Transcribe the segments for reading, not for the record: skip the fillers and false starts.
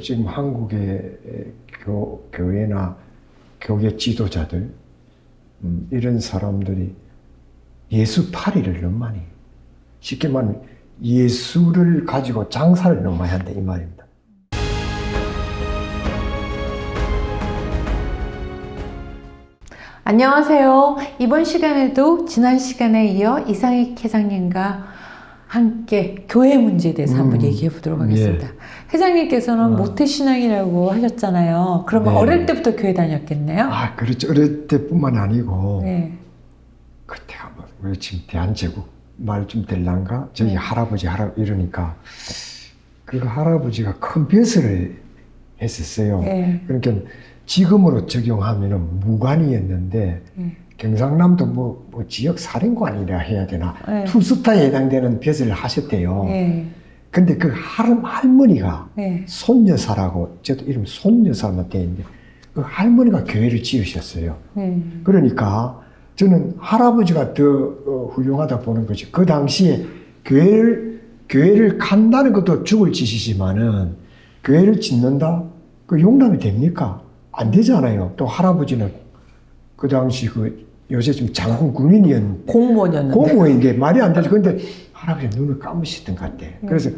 지금 한국의 교회나 교계 지도자들 이런 사람들이 예수 파리를 너무 많이 해요. 쉽게 말하면 예수를 가지고 장사를 너무 많이 한다 이 말입니다. 안녕하세요. 이번 시간에도 지난 시간에 이어 이상익 회장님과 함께 교회 문제에 대해서 한번 얘기해 보도록 하겠습니다. 회장님께서는 모태신앙이라고 하셨잖아요. 그러면 네. 어릴 때부터 교회 다녔겠네요? 그렇죠. 어릴 때뿐만 아니고 네. 그때가 우리 지금 대한제국 말 좀 될란가? 저희 할아버지 이러니까 그 할아버지가 큰 벼슬을 했었어요. 네. 그러니까 지금으로 적용하면은 무관이었는데 경상남도 뭐 지역 사령관이라 해야 되나 투스타에 해당되는 벼슬을 하셨대요. 근데 그 할머니가 손여사라고 저도 이름 손여사만 돼 있는데 그 할머니가 교회를 지으셨어요. 그러니까 저는 할아버지가 더 훌륭하다 보는 거지. 그 당시에 교회를 간다는 것도 죽을 짓이지만은 교회를 짓는다? 그 용납이 됩니까? 안 되잖아요. 또 할아버지는 그 당시 요새 좀 장군 군인이었는데 공무원인데 말이 안 되죠. 근데 할아버지 눈을 감으시던 것 같아. 그래서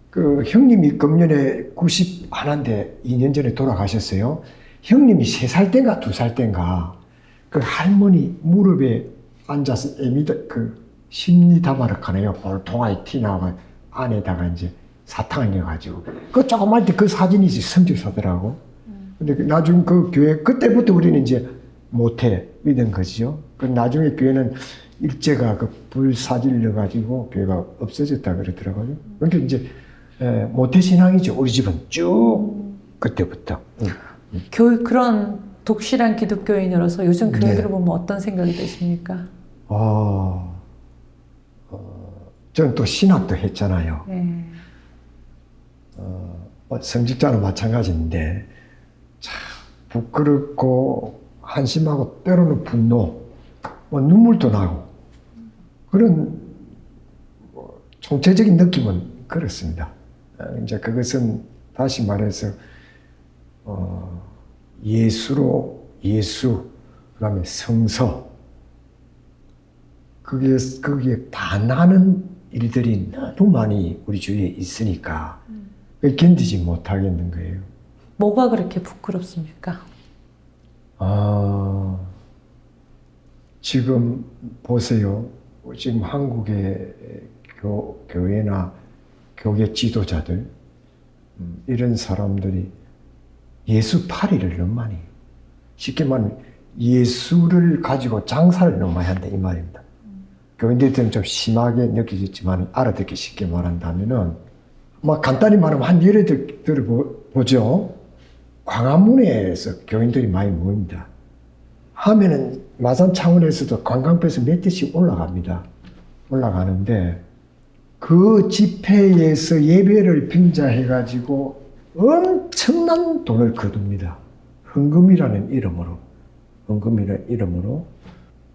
그 형님이 금년에 90 하나인데 2년 전에 돌아가셨어요. 형님이 3살 땐가 2살 땐가 그 할머니 무릎에 앉아서 심리담화를 하네요. 볼통아에 티나고 안에다가 이제 사탕을 넣어가지고 그 조그만 때 그 사진이 이제 성주사더라고. 근데 나중에 그 교회 그때부터 우리는 이제 모태 믿은 거지요. 그 나중에 교회는 일제가 그 불사질 넣어가지고 교회가 없어졌다 그러더라고요. 그러니까 이제 모태 신앙이죠. 우리 집은 쭉 그때부터. 그런 독실한 기독교인으로서 요즘 교회들을 보면 어떤 생각이 드십니까? 저는 또 신학도 했잖아요. 성직자는 마찬가지인데 참 부끄럽고 한심하고 때로는 분노, 눈물도 나고 그런 총체적인 느낌은 그렇습니다. 이제 그것은 다시 말해서 예수, 그다음에 성서 거기에 반하는 일들이 너무 많이 우리 주위에 있으니까 견디지 못하겠는 거예요. 뭐가 그렇게 부끄럽습니까? 지금 보세요. 지금 한국의 교회나 교계 지도자들 이런 사람들이 예수 파리를 너무 많이 해요. 쉽게 말하면 예수를 가지고 장사를 너무 많이 한다 이 말입니다. 교인들한테는 좀 심하게 느껴졌지만 알아듣기 쉽게 말한다면은 간단히 말하면 한 예를 들어보죠. 광화문에서 교인들이 많이 모입니다. 하면은 마산 창원에서도 관광버스 몇 대씩 올라가는데 그 집회에서 예배를 빙자해가지고 엄청난 돈을 거둡니다. 헌금이라는 이름으로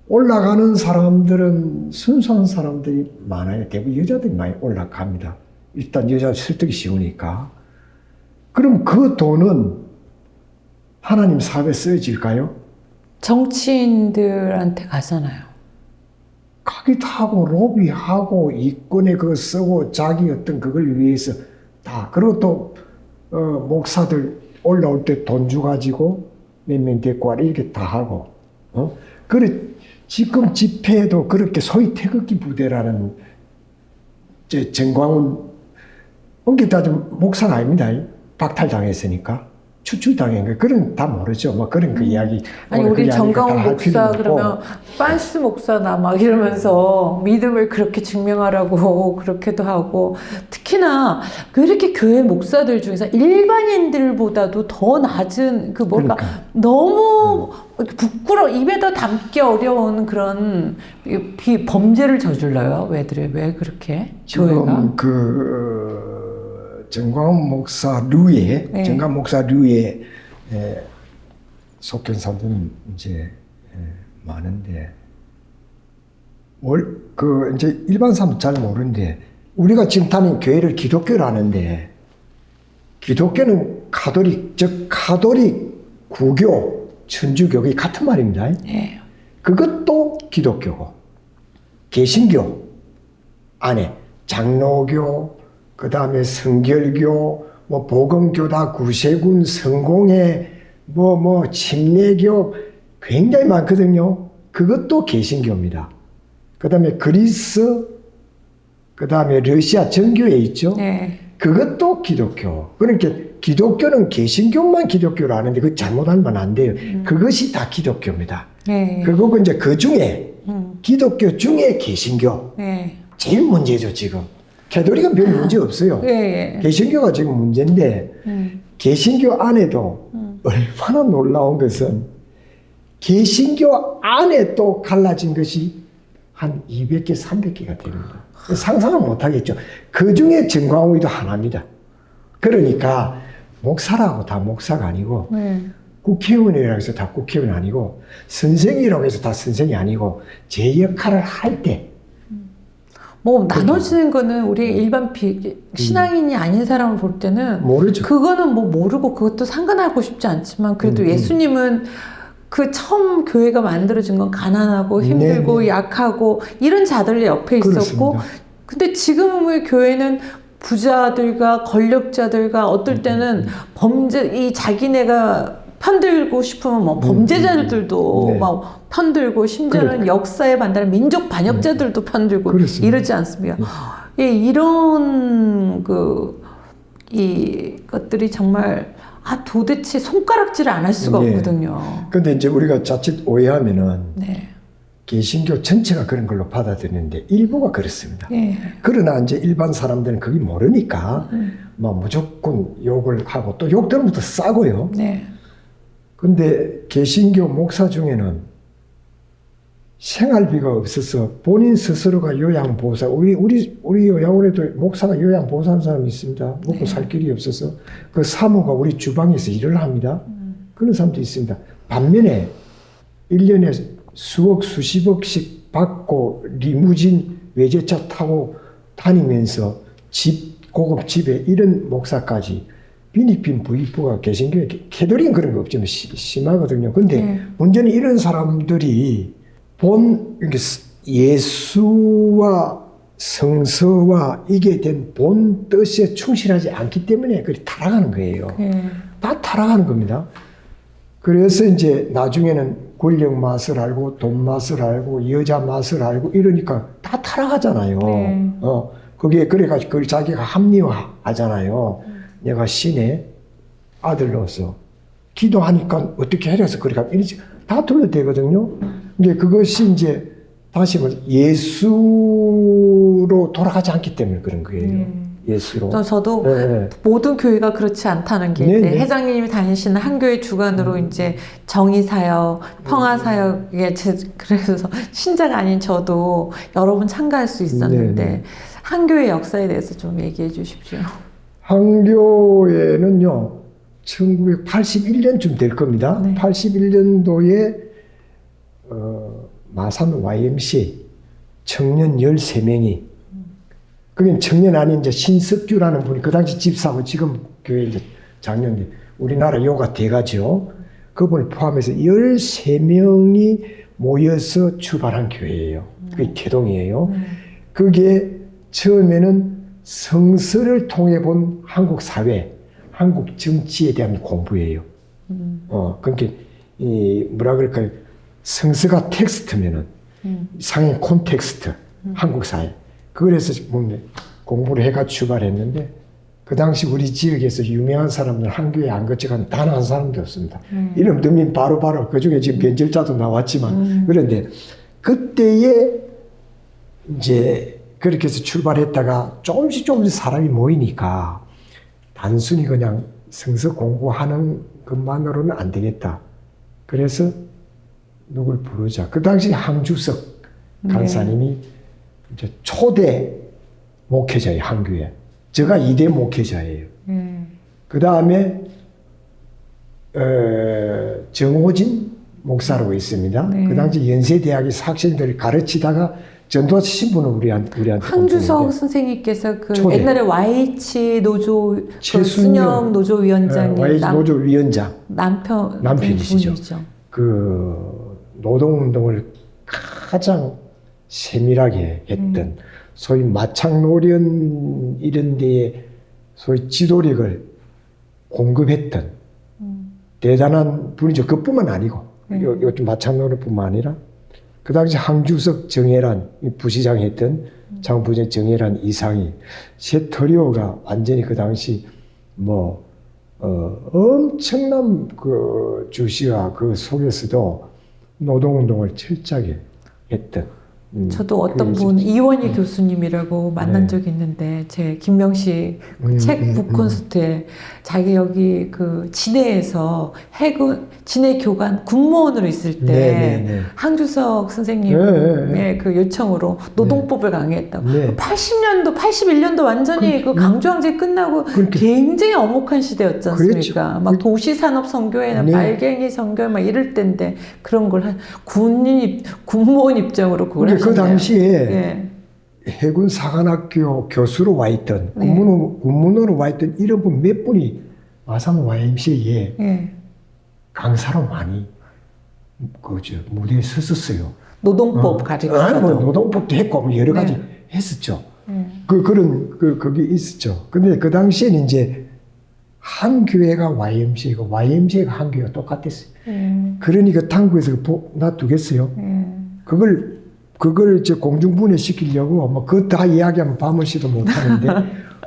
올라가는 사람들은 순수한 사람들이 많아요. 대부분 여자들이 많이 올라갑니다. 일단 여자 설득이 쉬우니까. 그럼 그 돈은 하나님 사업에 쓰여질까요? 정치인들한테 가잖아요. 가기도 하고 로비하고 이권에 그거 쓰고 자기 어떤 그걸 위해서 다. 그리고 또 목사들 올라올 때 돈 주가지고 몇 명 데리고 와라 이렇게 다 하고. 그래 지금 집회에도 그렇게 소위 태극기 부대라는 정광훈 옮겼다면 목사가 아닙니다. 박탈당했으니까. 추출당한 거 그런 다 모르죠. 그런 그 이야기. 아니 우리 정광훈 목사 그러면 빤스 목사나 막 이러면서 믿음을 그렇게 증명하라고 그렇게도 하고 특히나 왜 이렇게 교회 목사들 중에서 일반인들보다도 더 낮은 그러니까. 너무 입에다 담기 어려운 그런 범죄를 저질러요. 왜 그렇게 지금 정광훈 목사 류에 속견사들은 이제 많은데 이제 일반 사람은 잘 모르는데 우리가 지금 다니는 교회를 기독교를 하는데 기독교는 가톨릭, 즉 가톨릭, 구교, 천주교가 같은 말입니다. 네. 그것도 기독교고, 개신교 안에 장로교, 그 다음에 성결교, 뭐 복음교다, 구세군, 성공회, 침례교 굉장히 많거든요. 그것도 개신교입니다. 그 다음에 그리스, 그 다음에 러시아 정교회 있죠. 네. 그것도 기독교. 그러니까 기독교는 개신교만 기독교로 아는데 그 잘못하면 안 돼요. 그것이 다 기독교입니다. 네. 그거고 이제 그 중에 기독교 중에 개신교. 네. 제일 문제죠, 지금. 가톨릭은 별 문제 없어요. 네. 개신교가 지금 문제인데 개신교 안에도 얼마나 놀라운 것은 개신교 안에 또 갈라진 것이 한 200개, 300개가 됩니다. 상상을 못하겠죠. 그 중에 정광훈이도 하나입니다. 그러니까 목사라고 다 목사가 아니고 국회의원이라고 해서 다 국회의원 아니고 선생이라고 해서 다 선생이 아니고 제 역할을 할 때 뭐 나눠지는 거는 우리 일반 신앙인이 아닌 사람을 볼 때는 모르죠. 그거는 뭐 모르고 그것도 상관하고 싶지 않지만 그래도 예수님은 그 처음 교회가 만들어진 건 가난하고 힘들고 네네. 약하고 이런 자들 옆에 있었고 그렇습니다. 근데 지금의 교회는 부자들과 권력자들과 어떨 때는 이 자기네가 편들고 싶으면 뭐 범죄자들도 네. 막 편들고 심지어는 역사에 반대하는 민족 반역자들도 편들고 그렇습니다. 이러지 않습니까? 예, 이런 이 것들이 정말 도대체 손가락질을 안 할 수가 네. 없거든요. 근데 이제 우리가 자칫 오해하면은 네. 개신교 전체가 그런 걸로 받아들이는데 일부가 그렇습니다. 예. 그러나 이제 일반 사람들은 그게 모르니까 뭐 무조건 욕을 하고 또 욕 들으면 또 싸고요. 네. 근데 개신교 목사 중에는 생활비가 없어서 본인 스스로가 요양보호사, 우리 요양원에도 목사가 요양보호사하는 사람이 있습니다. 먹고 살 길이 없어서 그 사모가 우리 주방에서 일을 합니다. 그런 사람도 있습니다. 반면에 1년에 수억, 수십억씩 받고 리무진 외제차 타고 다니면서 고급 집에 이런 목사까지 필리핀 부익부가 개신교에 캐톨릭은 그런 거 없지만 심하거든요. 근데 문제는 이런 사람들이 예수와 성서와 이게 된 본 뜻에 충실하지 않기 때문에 그렇게 타락하는 거예요. 다 타락하는 겁니다. 그래서 이제 나중에는 권력 맛을 알고 돈 맛을 알고 여자 맛을 알고 이러니까 다 타락하잖아요. 그게 그래가지고 그걸 자기가 합리화하잖아요. 내가 신의 아들로서 기도하니까 어떻게 해서 그러니까 다 둘러대거든요. 근데 그것이 이제 다시 말해 예수로 돌아가지 않기 때문에 그런 거예요. 예수로. 저도 네. 모든 교회가 그렇지 않다는 게 네, 네. 회장님이 다니시는 한 교회 주관으로 이제 정의사역, 평화사역에 그래서 신자가 아닌 저도 여러 번 참가할 수 있었는데 네, 네. 한 교회 역사에 대해서 좀 얘기해 주십시오. 한교회는요 1981년쯤 될 겁니다. 네. 81년도에 마산 YMCA 청년 13명이 그게 청년 아닌 이제 신석규라는 분이 그 당시 집사고 지금 교회 이제 장년들 우리나라 요가 대가죠. 그분을 포함해서 13명이 모여서 출발한 교회예요. 그게 개동이에요. 그게 처음에는 성서를 통해 본 한국 사회, 한국 정치에 대한 공부예요. 그러니까 뭐라 그럴까요? 성서가 텍스트면은 상의 콘텍스트, 한국 사회. 그래서 공부를 해가 출발했는데 그 당시 우리 지역에서 유명한 사람들 한교회 안 거쳐간 단 한 사람도 없습니다. 이름 넣으면 바로 그 중에 지금 변절자도 나왔지만 그런데 그때에 이제 그렇게 해서 출발했다가 조금씩 사람이 모이니까 단순히 그냥 성서 공부하는 것만으로는 안 되겠다. 그래서 누굴 부르자. 그 당시 항주석 간사님이 이제 초대 목회자예요, 한교회. 제가 2대 목회자예요. 그 다음에 정호진 목사라고 있습니다. 그 당시 연세대학에서 학생들을 가르치다가 전도하신 분은 우리한테 황주석 선생님께서 그 초대. 옛날에 YH 노조 그 최순영 수녀 노조위원장님 YH 노조위원장 남편이시죠. 분이죠. 그 노동운동을 가장 세밀하게 했던 소위 마창노련 이런 데에 소위 지도력을 공급했던 대단한 분이죠. 그뿐만 아니고 요즘 마창노련뿐만 아니라 그 당시 황주석, 정혜란 부시장 했던 장부전 정혜란 이상희 세 트리오가 완전히 그 당시 뭐 엄청난 그 주시와 그 속에서도 노동운동을 철저하게 했던. 저도 어떤 분 이원희 교수님이라고 만난 적이 있는데 제 김명식 책 북콘서트에 자기 여기 그 진해에서 해군 진해 교관 군무원으로 있을 때 황주석 선생님의 그 요청으로 노동법을 강의했다고 80년도 81년도 완전히 그 강조항제 끝나고 굉장히 엄혹한 시대였지 않습니까? 막 도시산업 선교회나 말갱이 선교 막 이럴 때인데 그런 걸 군무원 입장으로 그걸 그 당시에 해군 사관학교 교수로 와 있던 군문으로 와 있던 이런 분 몇 분이 마산 YMCA에 강사로 많이 무대에 섰었어요. 노동법 가지고 뭐 노동법도 했고 뭐 여러 가지 했었죠. 그게 있었죠. 근데 그 당시에는 이제 한 교회가 YMCA고 YMCA가 한 교회가 똑같았어요. 그러니까 당구에서 놔두겠어요. 그걸 이제 공중분해시키려고 뭐 그거 다 이야기하면 밤을 새도 못하는데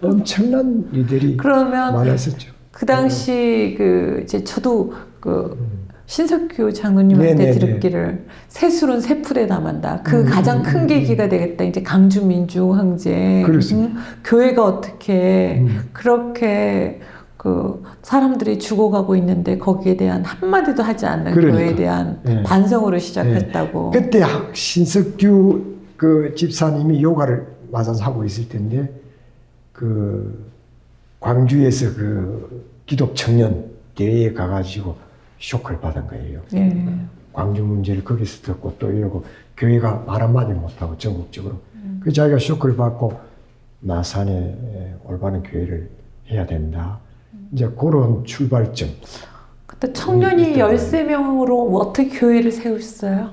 엄청난 일들이 많았었죠. 그 당시 그 이제 저도 그 신석규 장로님한테 들었기를 새술은 새풀에 남한다. 그 가장 큰 계기가 되겠다. 이제 강주민주 황제 교회가 어떻게 그렇게 그 사람들이 죽어가고 있는데 거기에 대한 한마디도 하지 않는 교회에 대한 반성으로 시작했다고. 그때 신석규 그 집사님이 요가를 마산에서 하고 있을 텐데 그 광주에서 그 기독 청년 대회에 가가지고 쇼크를 받은 거예요. 광주 문제를 거기서 듣고 또 이러고 교회가 말 한마디 못하고 전국적으로 그 자기가 쇼크를 받고 마산에 올바른 교회를 해야 된다. 이제 그런 출발점. 그때 청년이 13명으로 어떻게 교회를 세웠어요?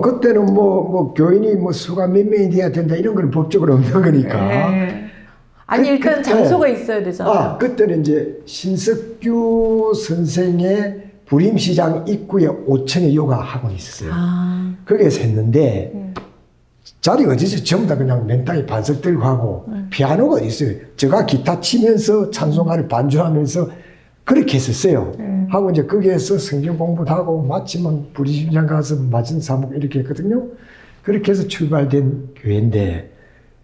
그때는 뭐 교인이 뭐 수가 몇 명이 돼야 된다 이런 건 법적으로 없는 거니까. 아니 일단 장소가 있어야 되잖아요. 그때는 이제 신석규 선생의 부림시장 입구에 5층에 요가 학원이 있었어요. 거기에서 했는데 자리가 어디서 전부 다 그냥 맨땅에 반석 들고 하고 피아노가 있어요. 제가 기타 치면서 찬송가를 반주하면서 그렇게 했었어요. 하고 이제 거기에서 성경 공부도 하고 마치면 부림시장 가서 맞은 사목 이렇게 했거든요. 그렇게 해서 출발된 교회인데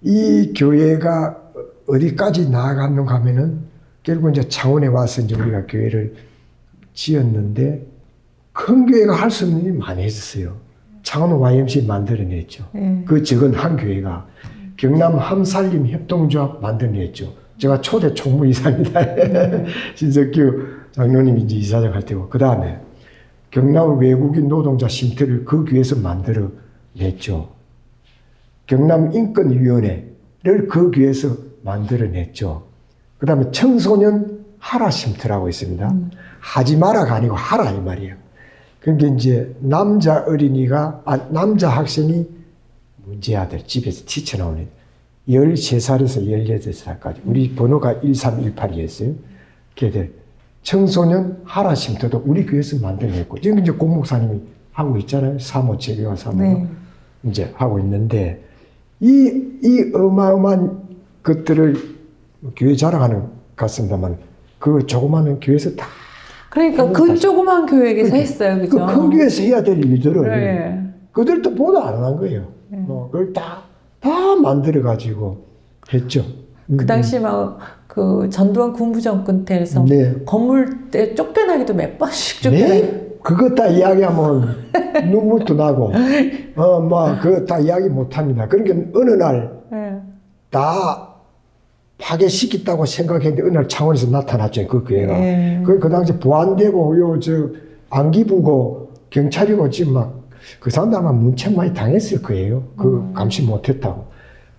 이 교회가 어디까지 나아갔는가 하면은 결국 이제 창원에 와서 이제 우리가 교회를 지었는데 큰 교회가 할 수 없는 일이 많이 했었어요. 창원 YMCA 만들어냈죠. 그 적은 한 교회가 경남 함살림 협동조합 만들어냈죠. 제가 초대 총무이사입니다. 신석규 장로님이 이제 이사장 할 때고 그 다음에 경남 외국인 노동자 쉼터를 그 교회에서 만들어냈죠. 경남 인권위원회를 그 교회에서 만들어냈죠. 그 다음에 청소년 하라 쉼터라고 있습니다. 하지 마라가 아니고 하라 이 말이에요. 그러니까 이제 남자 남자 학생이 문제아들 집에서 튀쳐나오는 13살에서 18살까지 우리 번호가 1318이었어요. 걔들 청소년 하라 쉼터도 우리 교회에서 만들어냈고 지금 이제 공 목사님이 하고 있잖아요. 사모 재교와 사모가 이제 하고 있는데 이 어마어마한 것들을 교회 자랑하는 것 같습니다만 그 조그마한 교회에서 다 그러니까 그 조그만 교회에서 했어요. 그죠? 그 큰 교회에서 해야 될 일들을 그들도 보도 안 한 거예요. 그걸 다 만들어가지고 했죠. 그 당시 막 그 전두환 군부정권 때에서 건물 때 쫓겨나기도 몇 번씩 쫓겨나기도. 그거 다 이야기하면 눈물도 나고, 그거 다 이야기 못 합니다. 그러니까 어느 날 다 파괴시켰다고 생각했는데 어느 날 창원에서 나타났죠. 그 교회가. 그 당시 보안되고 안기부고 경찰이고 지금 막 그 사람들 아마 문책 많이 당했을 거예요. 그 감시 못했다고.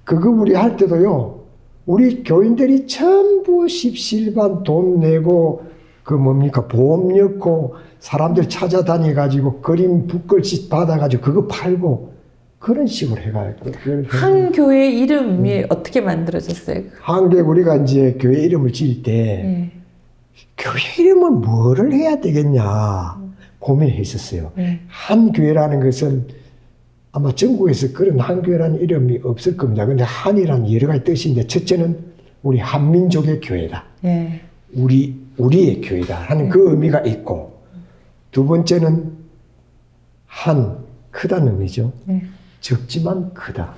그거 우리 할 때도요. 우리 교인들이 전부 십실반 돈 내고 그 뭡니까 보험 넣고 사람들 찾아다녀가지고 그림 붓글씨 받아가지고 그거 팔고 그런 식으로 해가지고 한 교회 이름이 어떻게 만들어졌어요? 한국에 우리가 이제 교회 이름을 지을 때 교회 이름을 뭐를 해야 되겠냐 고민했었어요. 한 교회라는 것은 아마 전국에서 그런 한 교회라는 이름이 없을 겁니다. 근데 한이라는 여러 가지 뜻인데 첫째는 우리 한민족의 교회다. 우리의 교회다 하는 그 의미가 있고 두 번째는 한 크다는 의미죠. 적지만 크다.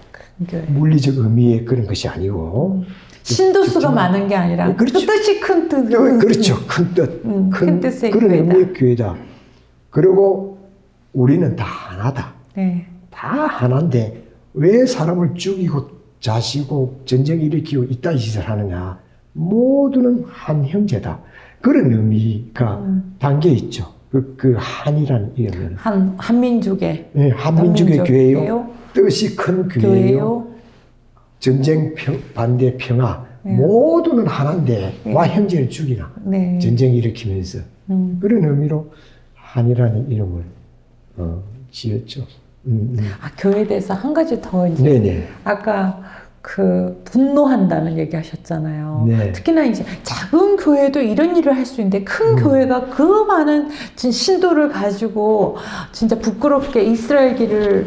물리적 의미의 그런 것이 아니고 신도수가 많은 게 아니라 그렇죠. 그 뜻이 큰 뜻. 그렇죠. 큰 뜻. 큰 뜻의 그런 교회다. 의미의 교회다. 그리고 우리는 다 하나다. 다 하나인데 왜 사람을 죽이고 자시고 전쟁 일으키고 이따위 짓을 하느냐. 모두는 한 형제다. 그런 의미가 담겨 있죠. 그 한이라는 이름은 한민족의 네, 한민족의 교회요. 뜻이 큰 교회요. 전쟁 반대 평화 모두는 하나인데 와 형제를 죽이나 전쟁 일으키면서 그런 의미로 한이라는 이름을 지었죠. 아, 교회에 대해서 한 가지 더 이제 네네. 아까 그 분노한다는 얘기 하셨잖아요. 네. 특히나 이제 작은 교회도 이런 일을 할 수 있는데 큰 교회가 그 많은 신도를 가지고 진짜 부끄럽게 이스라엘기를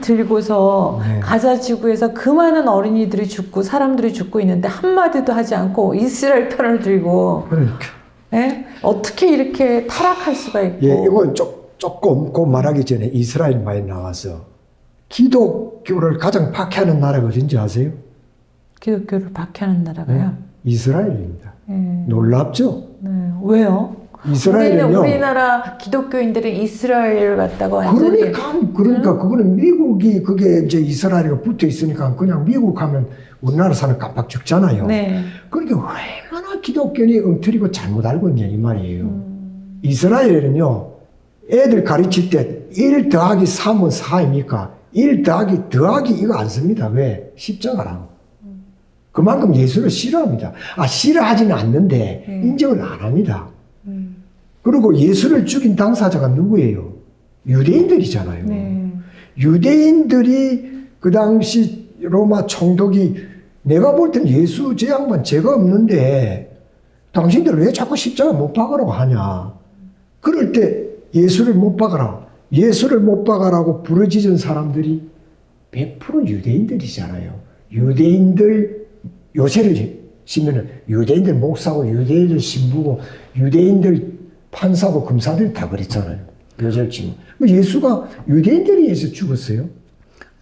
들고서 가자 지구에서 그 많은 어린이들이 죽고 사람들이 죽고 있는데 한마디도 하지 않고 이스라엘 편을 들고 그러니까. 예? 어떻게 이렇게 타락할 수가 있고 예, 이건 조금 그 말하기 전에 이스라엘 말이 나와서 기독교를 가장 박해하는 나라가 어딘지 아세요? 기독교를 박해하는 나라가요? 이스라엘입니다. 놀랍죠? 왜요? 이스라엘은요. 우리나라 기독교인들이 이스라엘을 갖다가 완전히 그러니까 그거는 미국이 그게 이제 이스라엘과 붙어 있으니까 그냥 미국 하면 우리나라 사람 깜빡 죽잖아요. 그러니까 얼마나 기독교인이 엉터리고 잘못 알고 있냐 이 말이에요. 이스라엘은요. 애들 가르칠 때 1 더하기 3은 4입니까? 1 더하기 이거 안 씁니다. 왜? 십자가라고. 그만큼 예수를 싫어합니다. 싫어하지는 않는데 인정을 안 합니다. 그리고 예수를 죽인 당사자가 누구예요? 유대인들이잖아요. 유대인들이 그 당시 로마 총독이 내가 볼 때는 예수 저 양반 죄가 없는데 당신들 왜 자꾸 십자가 못 박으라고 하냐. 그럴 때 예수를 못 박아라. 예수를 못 박아라고 부르짖은 사람들이 100% 유대인들이잖아요. 유대인들 요새를 치면은 유대인들 목사고 유대인들 신부고 유대인들 판사고 검사들 다 그랬잖아요. 요새를 치면. 예수가 유대인들에 의해서 죽었어요.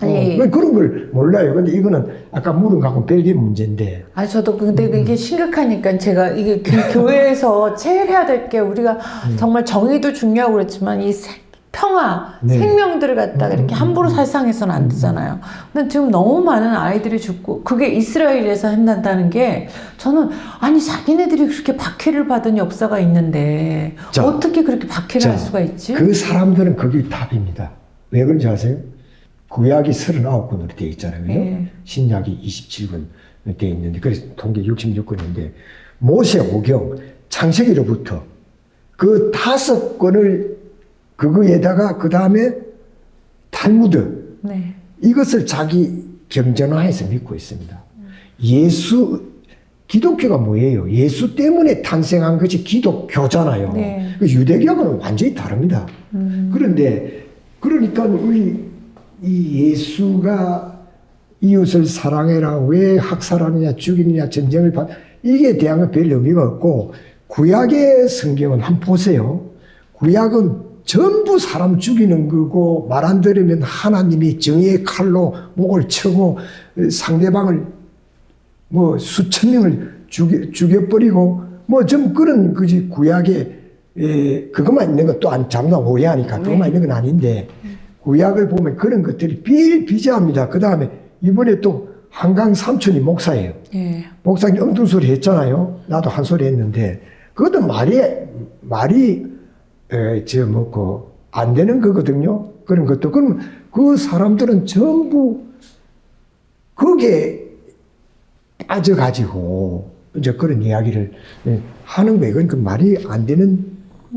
아니, 왜 그런 걸 몰라요. 근데 이거는 아까 물은 갖고 별개 문제인데. 저도 근데 이게 심각하니까 제가 이게 교회에서 제일 해야 될 게 우리가 정말 정의도 중요하고 그렇지만 이 평화, 생명들을 갖다가 이렇게 함부로 살상해서는 안 되잖아요. 근데 지금 너무 많은 아이들이 죽고 그게 이스라엘에서 한다는 게 저는 아니 자기네들이 그렇게 박해를 받은 역사가 있는데 자, 어떻게 그렇게 박해를 할 수가 있지? 그 사람들은 그게 답입니다. 왜 그런지 아세요? 구약이 39권으로 되어 있잖아요. 신약이 27권 되어 있는데 그래서 통계 66권인데 모세오경, 창세기로부터 그 5권을 그거에다가 그 다음에 탈무드 이것을 자기 경전화해서 믿고 있습니다. 기독교가 뭐예요? 예수 때문에 탄생한 것이 기독교잖아요. 그 유대교하고는 완전히 다릅니다. 그런데 그러니까 우리 이 예수가 이웃을 사랑해라 왜 학살하느냐 죽이느냐 전쟁을 이게 대한 별 의미가 없고 구약의 성경은 한번 보세요. 구약은 전부 사람 죽이는 거고 말 안 들으면 하나님이 정의의 칼로 목을 쳐고 상대방을 뭐 수천 명을 죽여버리고 뭐 좀 그런 거지. 구약에 그것만 있는 건 또 잘못 오해하니까 그것만 있는 건 아닌데 구약을 보면 그런 것들이 비일비재합니다. 그 다음에 이번에 또 한강 삼촌이 목사예요. 목사님 엉뚱소리 했잖아요. 나도 한 소리 했는데 그것도 말이 안 되는 거거든요. 그런 것도. 그럼 그 사람들은 전부 거기에 빠져가지고 이제 그런 이야기를 하는 거예요. 그러니까 말이 안 되는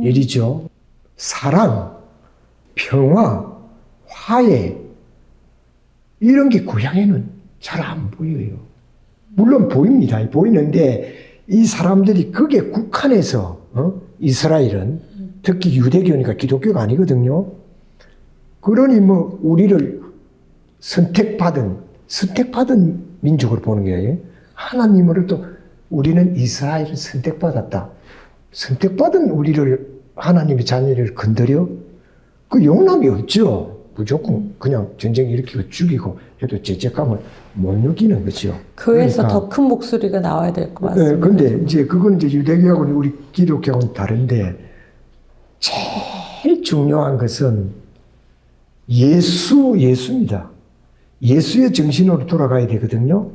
일이죠. 사랑, 평화, 화해 이런 게 고향에는 잘 안 보여요. 물론 보입니다. 보이는데 이 사람들이 거기에 국한해서 이스라엘은 특히 유대교니까 기독교가 아니거든요. 그러니 뭐 우리를 선택받은 민족으로 보는 거예요. 하나님으로부터 우리는 이스라엘을 선택받았다. 선택받은 우리를 하나님의 자녀를 건드려? 그 용납이 없죠. 무조건 그냥 전쟁 일으키고 죽이고 해도 죄책감을 못 느끼는 거죠. 교회에서 더 큰 목소리가 나와야 될 것 같습니다. 그런데 이제 그건 이제 유대교하고는 우리 기독교하고는 다른데 제일 중요한 것은 예수입니다. 예수의 정신으로 돌아가야 되거든요.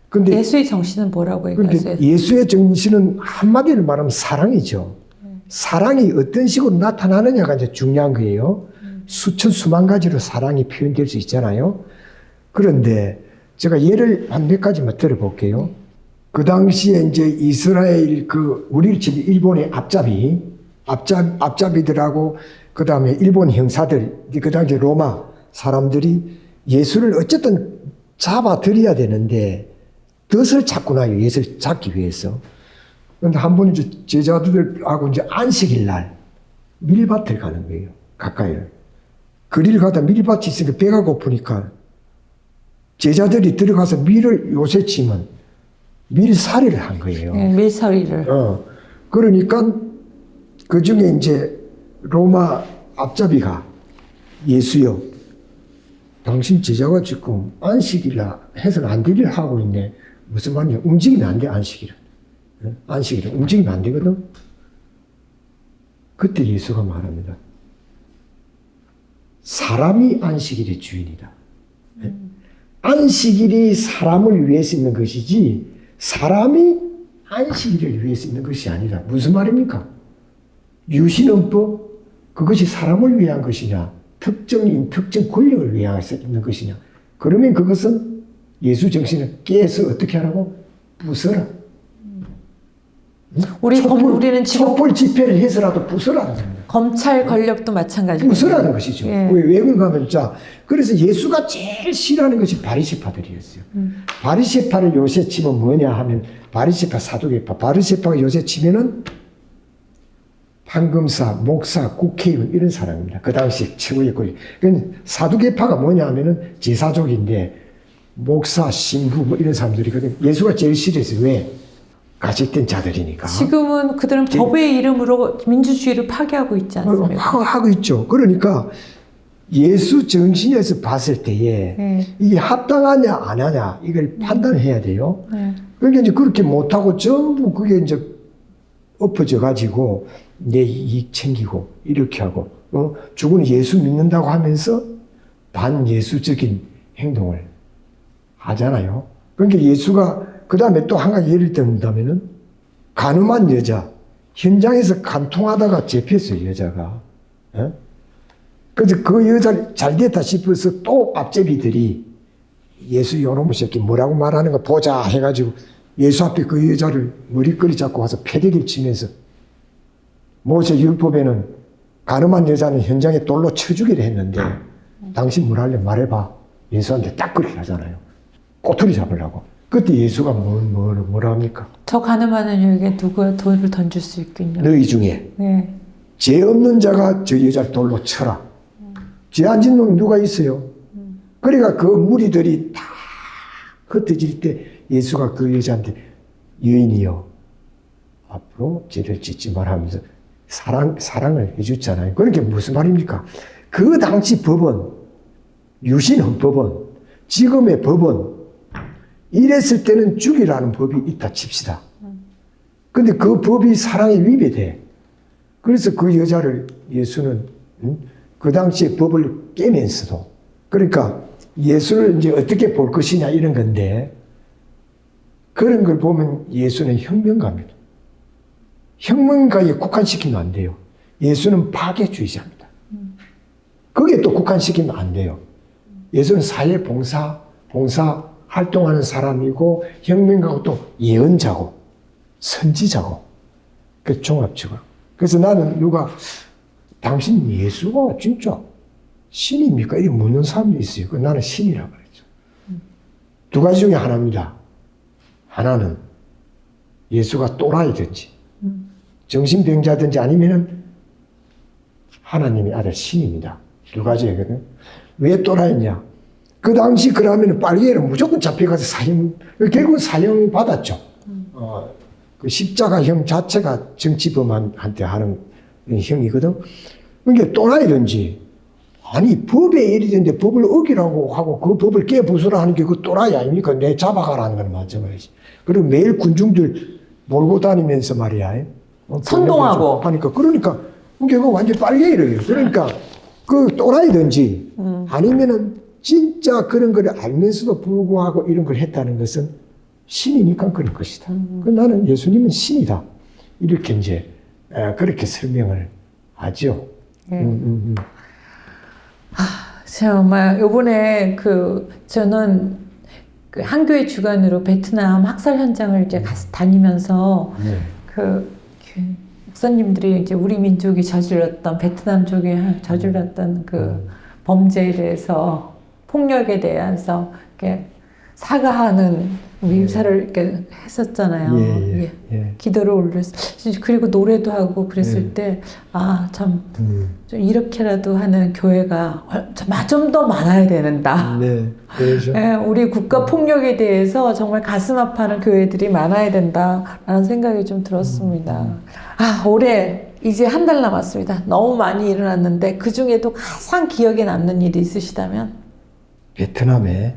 근데 예수의 정신은 뭐라고 얘기하세요? 예수의 정신은 한마디로 말하면 사랑이죠. 사랑이 어떤 식으로 나타나느냐가 이제 중요한 거예요. 수천 수만 가지로 사랑이 표현될 수 있잖아요. 그런데 제가 예를 한 몇 가지만 들어볼게요. 그 당시에 이제 이스라엘 우리 지금 일본의 앞잡이들하고 그 다음에 일본 형사들, 그 당시 로마 사람들이 예수를 어쨌든 잡아들여야 되는데 덫을 찾구나요. 예수를 잡기 위해서. 그런데 한 번 이제 제자들하고 이제 안식일 날 밀밭을 가는 거예요. 가까이를. 거리를 가다 밀밭이 있으니까 배가 고프니까 제자들이 들어가서 밀을 요새 치면 밀살이를 한 거예요. 밀살이를. 그러니까 그 중에 이제 로마 앞잡이가 예수여, 당신 제자가 지금 안식일날 해서는 안 되길 하고 있네. 무슨 말이냐? 움직이면 안 돼, 안식일은. 안식일은 움직이면 안 되거든. 그때 예수가 말합니다. 사람이 안식일의 주인이다. 안식일이 사람을 위해서 있는 것이지 사람이 안식일을 위해서 있는 것이 아니라 무슨 말입니까? 유신헌법 그것이 사람을 위한 것이냐 특정 권력을 위해서 있는 것이냐 그러면 그것은 예수 정신을 깨서 어떻게 하라고? 부숴라. 우리는 지금 촛불 집회를 해서라도 부숴라는 겁니다. 검찰 권력도 마찬가지고 부숴라는 것이죠. 왜 그런가 자 그래서 예수가 제일 싫어하는 것이 바리새파들이었어요. 바리새파를 요새 치면 뭐냐 하면 바리새파, 사두개파. 바리새파가 요새 치면은 판검사, 목사, 국회의원 이런 사람입니다. 그 당시 최고의 권력. 사두개파가 뭐냐 하면은 제사족인데 목사, 신부 뭐 이런 사람들이거든요. 예수가 제일 싫어했어요. 왜? 가식된 자들이니까. 지금은 그들은 법의 이름으로 민주주의를 파괴하고 있지 않습니까? 하고 있죠. 그러니까 예수 정신에서 봤을 때에 이게 합당하냐 안 하냐 이걸 판단해야 돼요. 그러니까 이제 그렇게 못하고 전부 그게 이제 엎어져 가지고 내 이익 챙기고 이렇게 하고 죽은 예수 믿는다고 하면서 반예수적인 행동을 하잖아요. 그러니까 예수가 그 다음에 또 한 가지 예를 든다면은 간음한 여자 현장에서 간통하다가 잡혔어요. 여자가. 그래서 그 여자 잘 됐다 싶어서 또 앞제비들이 예수 요놈의 새끼 뭐라고 말하는 거 보자 해가지고 예수 앞에 그 여자를 머리끄리 잡고 와서 패대기를 치면서 모세 율법에는 간음한 여자는 현장에 돌로 쳐 죽이려 했는데 당신 뭘 할래 말해봐. 예수한테 딱 그렇게 하잖아요. 꼬투리 잡으려고. 그때 예수가 뭐라 합니까? 저 가늠하는 여에게 누가 돌을 던질 수 있겠냐? 너희 중에 죄 없는 자가 저 여자를 돌로 쳐라. 죄 안 짓는 놈이 누가 있어요? 그러니까 그 무리들이 다 흩어질 때 예수가 그 여자한테 여인이여 앞으로 죄를 짓지 마라 하면서 사랑을 해줬잖아요. 그러니까 무슨 말입니까? 그 당시 법은 유신헌법은 지금의 법은 이랬을 때는 죽이라는 법이 있다 칩시다. 근데 그 법이 사랑에 위배돼. 그래서 그 여자를 예수는 그 당시에 법을 깨면서도 그러니까 예수를 이제 어떻게 볼 것이냐 이런 건데 그런 걸 보면 예수는 혁명가입니다. 혁명가에 국한시키면 안 돼요. 예수는 파괴주의자입니다. 거기에 또 국한시키면 안 돼요. 예수는 사회 봉사 활동하는 사람이고 혁명가고 또 예언자고 선지자고 그 종합적으로. 그래서 나는 누가 당신 예수가 진짜 신입니까? 이렇게 묻는 사람이 있어요. 그 나는 신이라고 그랬죠. 두 가지 중에 하나입니다. 하나는 예수가 또라이든지 정신병자든지 아니면은 하나님의 아들 신입니다. 두 가지거든. 왜 또라이냐? 그 당시 그러면 빨개는 무조건 잡혀가서 결국은 사형 받았죠. 그 십자가형 자체가 정치범한테 하는 형이거든. 그러니까 또라이든지, 아니, 법에 일이 되는데 법을 어기라고 하고 그 법을 깨부수라 하는 게 그 또라이 아닙니까? 내 잡아가라는 건 마찬가지지. 그리고 매일 군중들 몰고 다니면서 말이야. 선동하고. 하니까. 그러니까, 그게 완전 빨개이래요. 그러니까, 그 또라이든지, 아니면은 진짜 그런 걸 알면서도 불구하고 이런 걸 했다는 것은 신이니까 그런 것이다. 나는 예수님은 신이다. 이렇게 이제, 그렇게 설명을 하죠. 정말 요번에 저는 그 한교회 주관으로 베트남 학살 현장을 이제 가서 다니면서 그 목사님들이 이제 우리 민족이 저질렀던 베트남족이 저질렀던 그 범죄에 대해서 폭력에 대해서 이렇게 사과하는 미사를 이렇게 했었잖아요. 기도를 올렸어. 그리고 노래도 하고 그랬을 때, 참, 좀 이렇게라도 하는 교회가 좀 더 많아야 되는다. 그렇죠. 우리 국가 폭력에 대해서 정말 가슴 아파하는 교회들이 많아야 된다라는 생각이 좀 들었습니다. 올해 이제 한 달 남았습니다. 너무 많이 일어났는데 그 중에도 가장 기억에 남는 일이 있으시다면? 베트남에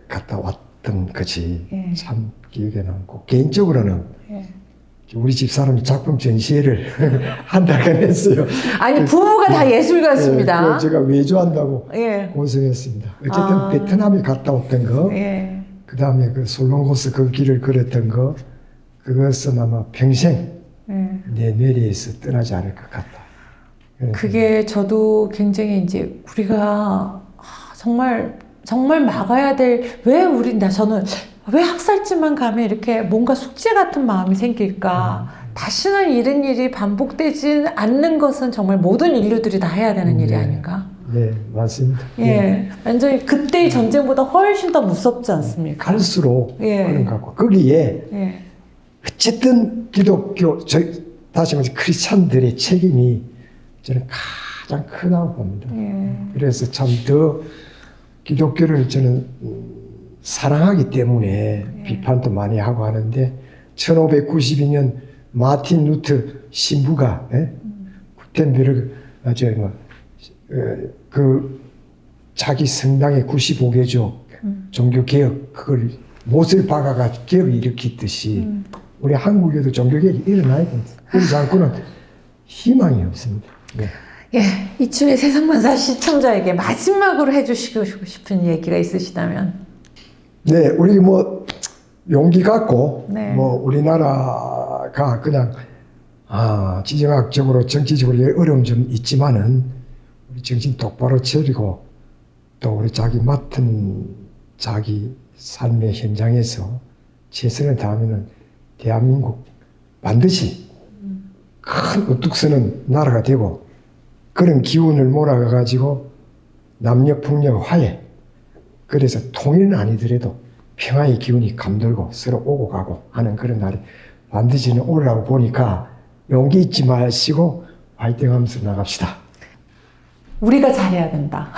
갔다 왔던 것이 참 기억에 남고, 개인적으로는 우리 집사람이 작품 전시회를 한 달간 했어요. 아니, 부부가 다 예술가였습니다. 제가 외주한다고 고생했습니다. 어쨌든 베트남에 갔다 왔던 거, 그 다음에 그 솔롱호스 그 길을 걸었던 거, 그것은 아마 평생 내 뇌리에서 떠나지 않을 것 같다. 그게 저도 굉장히 이제 우리가 정말 막아야 될, 저는 왜 학살지만 가면 이렇게 뭔가 숙제 같은 마음이 생길까? 다시는 이런 일이 반복되지 않는 것은 정말 모든 인류들이 다 해야 되는 일이 아닌가? 네, 맞습니다. 완전히 그때의 전쟁보다 훨씬 더 무섭지 않습니까? 갈수록 그런 것 같고, 거기에 어쨌든 기독교, 다시 말해서 크리스찬들의 책임이 저는 가장 크다고 봅니다. 그래서 참 더 기독교를 저는 사랑하기 때문에 비판도 많이 하고 하는데, 1592년 마틴 루트 신부가 구텐베르그 자기 성당의 95개조 종교개혁 그걸 못을 박아가 개혁을 일으켰듯이 우리 한국에도 종교개혁이 일어나야 됩니다. 그렇지 않고는 희망이 없습니다. 이춘의 세상만사 시청자에게 마지막으로 해주시고 싶은 얘기가 있으시다면? 우리 용기 갖고 우리나라가 그냥 지정학적으로 정치적으로 어려움 좀 있지만은 우리 정신 똑바로 차리고 또 우리 맡은 자기 삶의 현장에서 최선을 다하면은 대한민국 반드시 큰 우뚝 서는 나라가 되고, 그런 기운을 몰아가지고 남녀폭력 화해, 그래서 통일은 아니더라도 평화의 기운이 감돌고 서로 오고 가고 하는 그런 날이 반드시는 오리라고 보니까 용기 잊지 마시고 화이팅 하면서 나갑시다. 우리가 잘해야 된다.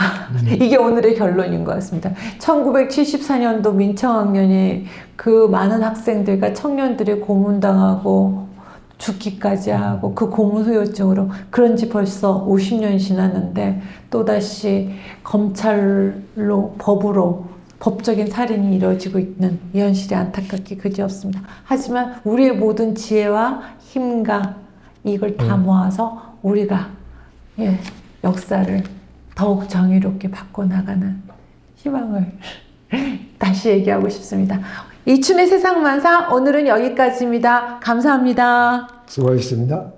이게 오늘의 결론인 것 같습니다. 1974년도 민청학년이 그 많은 학생들과 청년들이 고문당하고 죽기까지 하고 그 고문 후유증으로, 그런 지 벌써 50년이 지났는데 또다시 검찰로, 법으로 법적인 살인이 이루어지고 있는 이 현실이 안타깝게 그지없습니다. 하지만 우리의 모든 지혜와 힘과 이걸 다 모아서 우리가 역사를 더욱 정의롭게 바꿔나가는 희망을 다시 얘기하고 싶습니다. 이춘의 세상만사, 오늘은 여기까지입니다. 감사합니다. 수고하셨습니다.